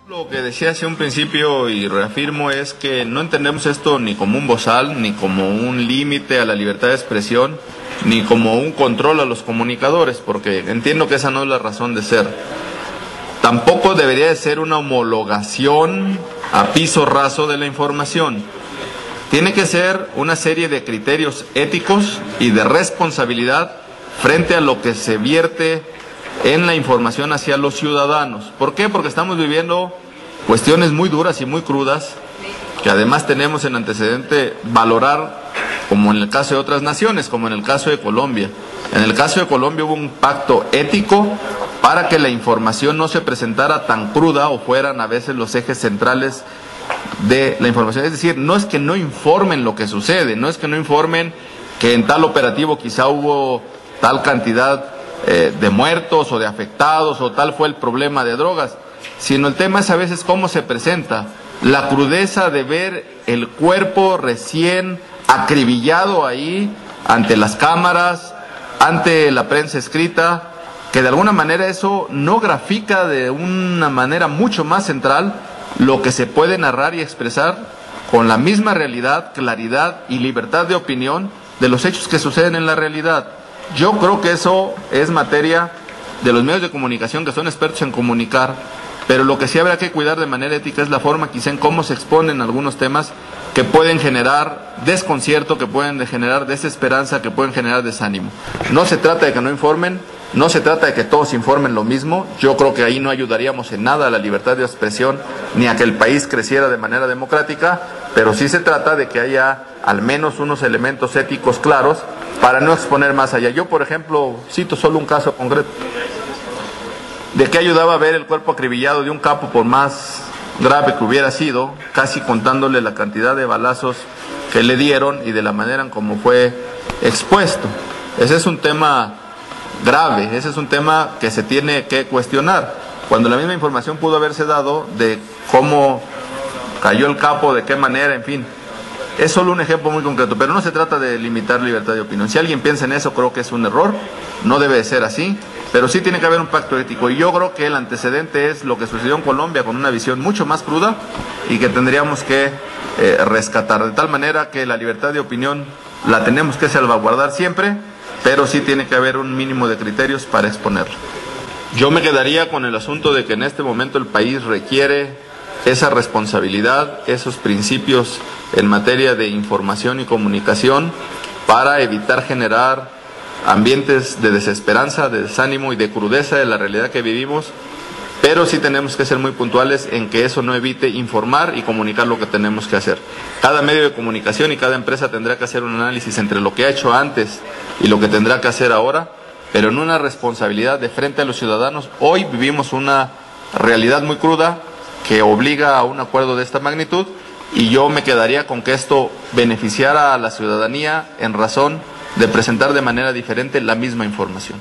Lo que decía hace un principio y reafirmo es que no entendemos esto ni como un bozal, ni como un límite a la libertad de expresión, ni como un control a los comunicadores, porque entiendo que esa no es la razón de ser. Tampoco debería de ser una homologación a piso raso de la información. Tiene que ser una serie de criterios éticos y de responsabilidad frente a lo que se vierte en la información hacia los ciudadanos. ¿Por qué? Porque estamos viviendo cuestiones muy duras y muy crudas, que además tenemos en antecedente valorar, como en el caso de otras naciones, como en el caso de Colombia. En el caso de Colombia hubo un pacto ético para que la información no se presentara tan cruda o fueran a veces los ejes centrales de la información. Es decir, no es que no informen lo que sucede, no es que no informen que en tal operativo quizá hubo tal cantidad de muertos o de afectados o tal fue el problema de drogas, sino el tema es a veces cómo se presenta, la crudeza de ver el cuerpo recién acribillado ahí ante las cámaras, ante la prensa escrita, que de alguna manera eso no grafica de una manera mucho más central lo que se puede narrar y expresar con la misma realidad, claridad y libertad de opinión de los hechos que suceden en la realidad. Yo creo que eso es materia de los medios de comunicación, que son expertos en comunicar, pero lo que sí habrá que cuidar de manera ética es la forma quizá en cómo se exponen algunos temas que pueden generar desconcierto, que pueden generar desesperanza, que pueden generar desánimo. No se trata de que no informen, no se trata de que todos informen lo mismo. Yo creo que ahí no ayudaríamos en nada a la libertad de expresión ni a que el país creciera de manera democrática, pero sí se trata de que haya al menos unos elementos éticos claros para no exponer más allá. Yo, por ejemplo, cito solo un caso concreto. ¿De qué ayudaba a ver el cuerpo acribillado de un capo, por más grave que hubiera sido, casi contándole la cantidad de balazos que le dieron y de la manera en cómo fue expuesto? Ese es un tema grave, ese es un tema que se tiene que cuestionar, cuando la misma información pudo haberse dado de cómo cayó el capo, de qué manera, en fin. Es solo un ejemplo muy concreto, pero no se trata de limitar libertad de opinión. Si alguien piensa en eso, creo que es un error, no debe de ser así, pero sí tiene que haber un pacto ético, y yo creo que el antecedente es lo que sucedió en Colombia con una visión mucho más cruda y que tendríamos que rescatar, de tal manera que la libertad de opinión la tenemos que salvaguardar siempre, pero sí tiene que haber un mínimo de criterios para exponerlo. Yo me quedaría con el asunto de que en este momento el país requiere esa responsabilidad, esos principios en materia de información y comunicación para evitar generar ambientes de desesperanza, de desánimo y de crudeza de la realidad que vivimos, pero sí tenemos que ser muy puntuales en que eso no evite informar y comunicar lo que tenemos que hacer. Cada medio de comunicación y cada empresa tendrá que hacer un análisis entre lo que ha hecho antes y lo que tendrá que hacer ahora, pero en una responsabilidad de frente a los ciudadanos. Hoy vivimos una realidad muy cruda que obliga a un acuerdo de esta magnitud, y yo me quedaría con que esto beneficiara a la ciudadanía en razón de presentar de manera diferente la misma información.